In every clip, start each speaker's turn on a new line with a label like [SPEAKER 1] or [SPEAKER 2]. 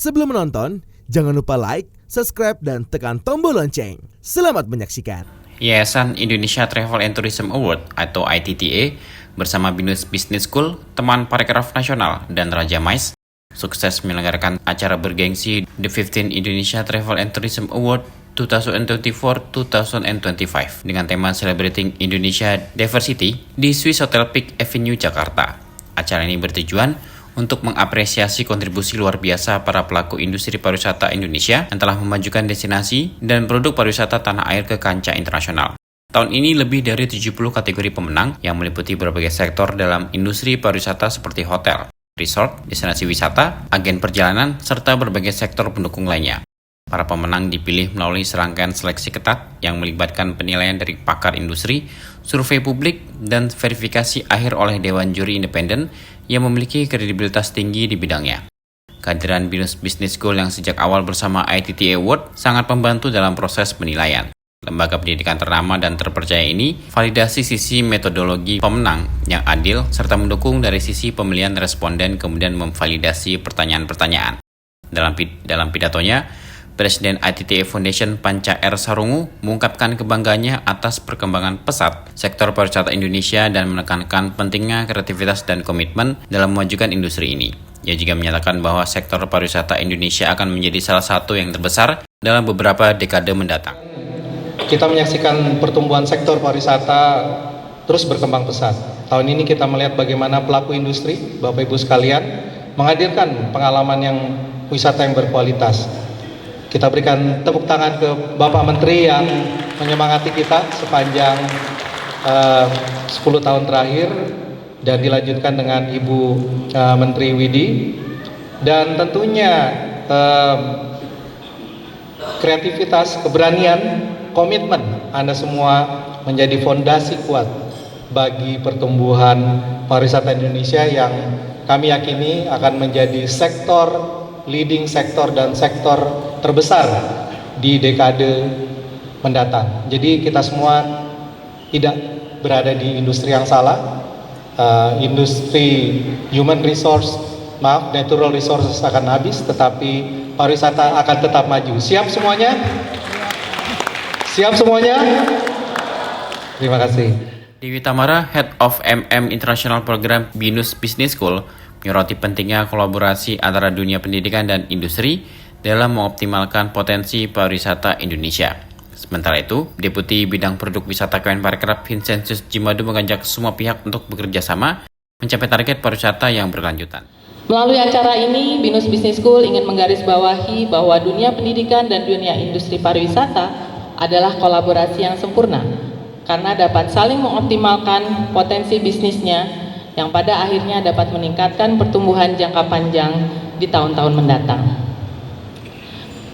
[SPEAKER 1] Sebelum menonton, jangan lupa like, subscribe, dan tekan tombol lonceng. Selamat menyaksikan.
[SPEAKER 2] Yayasan Indonesia Travel and Tourism Award atau ITTA bersama Binus Business School, Teman Parekraf Nasional, dan Raja Mais sukses menyelenggarakan acara bergengsi The 15 Indonesia Travel and Tourism Award 2024-2025 dengan tema Celebrating Indonesia Diversity di Swiss Hotel Peak Avenue, Jakarta. Acara ini bertujuan untuk mengapresiasi kontribusi luar biasa para pelaku industri pariwisata Indonesia yang telah memajukan destinasi dan produk pariwisata tanah air ke kancah internasional. Tahun ini lebih dari 70 kategori pemenang yang meliputi berbagai sektor dalam industri pariwisata seperti hotel, resort, destinasi wisata, agen perjalanan, serta berbagai sektor pendukung lainnya. Para pemenang dipilih melalui serangkaian seleksi ketat yang melibatkan penilaian dari pakar industri, survei publik, dan verifikasi akhir oleh Dewan Juri Independen yang memiliki kredibilitas tinggi di bidangnya. Kehadiran Binus Business School yang sejak awal bersama ITTA Award sangat membantu dalam proses penilaian. Lembaga pendidikan ternama dan terpercaya ini validasi sisi metodologi pemenang yang adil serta mendukung dari sisi pemilihan responden kemudian memvalidasi pertanyaan-pertanyaan. Dalam pidatonya, Presiden ITTA Foundation Panca R. Sarungu mengungkapkan kebanggaannya atas perkembangan pesat sektor pariwisata Indonesia dan menekankan pentingnya kreativitas dan komitmen dalam memajukan industri ini. Ia juga menyatakan bahwa sektor pariwisata Indonesia akan menjadi salah satu yang terbesar dalam beberapa dekade mendatang.
[SPEAKER 3] Kita menyaksikan pertumbuhan sektor pariwisata terus berkembang pesat. Tahun ini kita melihat bagaimana pelaku industri, Bapak Ibu sekalian, menghadirkan pengalaman yang wisata yang berkualitas. Kita berikan tepuk tangan ke Bapak Menteri yang menyemangati kita sepanjang 10 tahun terakhir dan dilanjutkan dengan Ibu Menteri Widi. Dan tentunya kreativitas, keberanian, komitmen Anda semua menjadi fondasi kuat bagi pertumbuhan pariwisata Indonesia yang kami yakini akan menjadi leading sektor dan sektor terbesar di dekade mendatang. Jadi kita semua tidak berada di industri yang salah. Industri natural resources akan habis, tetapi pariwisata akan tetap maju. Siap semuanya? Siap semuanya? Terima kasih.
[SPEAKER 2] Dewi Tamara, Head of International Program Binus Business School, menyoroti pentingnya kolaborasi antara dunia pendidikan dan industri dalam mengoptimalkan potensi pariwisata Indonesia. Sementara itu, Deputi Bidang Produk Wisata Kemenparekraf Vincentius Jimadu mengajak semua pihak untuk bekerja sama mencapai target pariwisata yang berkelanjutan.
[SPEAKER 4] Melalui acara ini, Binus Business School ingin menggarisbawahi bahwa dunia pendidikan dan dunia industri pariwisata adalah kolaborasi yang sempurna karena dapat saling mengoptimalkan potensi bisnisnya yang pada akhirnya dapat meningkatkan pertumbuhan jangka panjang di tahun-tahun mendatang.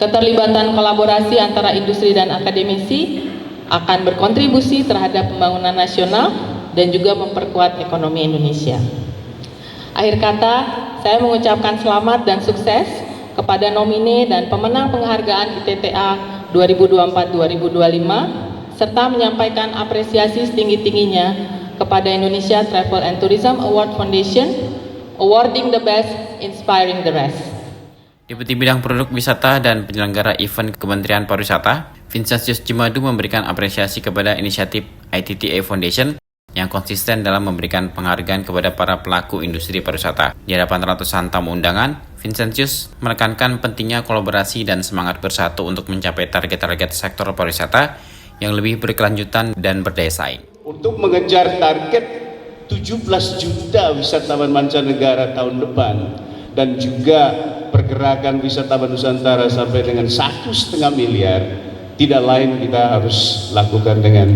[SPEAKER 4] Keterlibatan kolaborasi antara industri dan akademisi akan berkontribusi terhadap pembangunan nasional dan juga memperkuat ekonomi Indonesia. Akhir kata, saya mengucapkan selamat dan sukses kepada nomine dan pemenang penghargaan ITTA 2024-2025 serta menyampaikan apresiasi setinggi-tingginya kepada Indonesia Travel and Tourism Award Foundation, awarding the best, inspiring the rest.
[SPEAKER 2] Deputi Bidang Produk Wisata dan Penyelenggara Event Kementerian Pariwisata, Vincentius Jimadu memberikan apresiasi kepada inisiatif ITTA Foundation yang konsisten dalam memberikan penghargaan kepada para pelaku industri pariwisata. Di hadapan ratusan tamu undangan, Vincentius menekankan pentingnya kolaborasi dan semangat bersatu untuk mencapai target-target sektor pariwisata yang lebih berkelanjutan dan berdaya saing.
[SPEAKER 5] Untuk mengejar target 17 juta wisatawan mancanegara tahun depan dan juga pergerakan wisatawan Nusantara sampai dengan 1,5 miliar, tidak lain kita harus lakukan dengan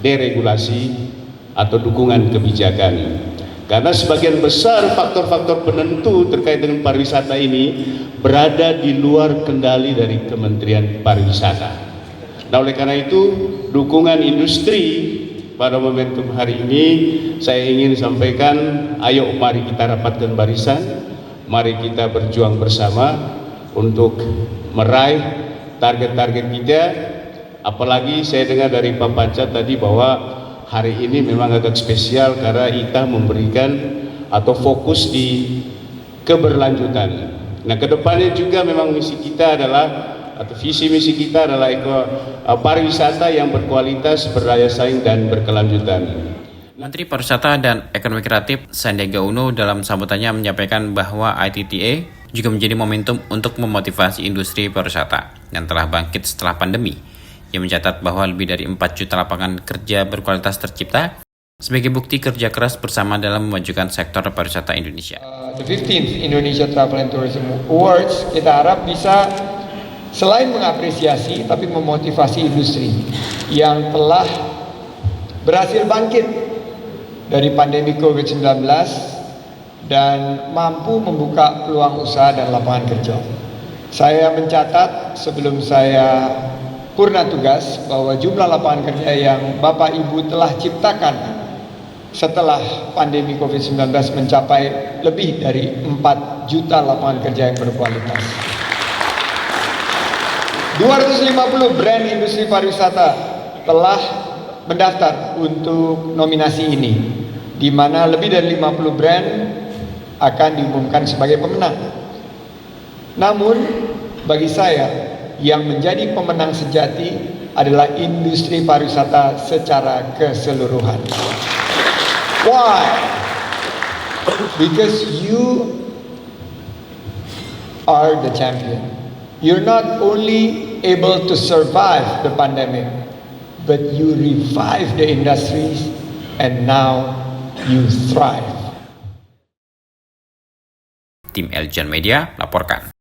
[SPEAKER 5] deregulasi atau dukungan kebijakan. Karena sebagian besar faktor-faktor penentu terkait dengan pariwisata ini berada di luar kendali dari Kementerian Pariwisata. Nah, oleh karena itu dukungan industri pada momentum hari ini saya ingin sampaikan, ayo mari kita rapatkan barisan, mari kita berjuang bersama untuk meraih target-target kita. Apalagi saya dengar dari Pak Panca tadi bahwa hari ini memang agak spesial karena kita memberikan atau fokus di keberlanjutan. Nah, kedepannya juga memang misi kita adalah atau visi misi kita adalah pariwisata yang berkualitas, berdaya saing dan berkelanjutan.
[SPEAKER 2] Menteri Pariwisata dan Ekonomi Kreatif Sandiaga Uno dalam sambutannya menyampaikan bahwa ITTA juga menjadi momentum untuk memotivasi industri pariwisata yang telah bangkit setelah pandemi. Ia mencatat bahwa lebih dari 4 juta lapangan kerja berkualitas tercipta sebagai bukti kerja keras bersama dalam memajukan sektor pariwisata Indonesia.
[SPEAKER 6] The 15th Indonesia Travel and Tourism Awards kita harap bisa selain mengapresiasi tapi memotivasi industri yang telah berhasil bangkit dari pandemi COVID-19 dan mampu membuka peluang usaha dan lapangan kerja. Saya mencatat sebelum saya purna tugas bahwa jumlah lapangan kerja yang Bapak Ibu telah ciptakan setelah pandemi COVID-19 mencapai lebih dari 4 juta lapangan kerja yang berkualitas. 250 brand industri pariwisata telah mendaftar untuk nominasi ini, di mana lebih dari 50 brand akan diumumkan sebagai pemenang. Namun, bagi saya, yang menjadi pemenang sejati adalah industri pariwisata secara keseluruhan. Why? Because you are the champion. You're not only able to survive the pandemic, but you revive the industries and now you thrive.
[SPEAKER 2] Tim Eljan Media laporkan.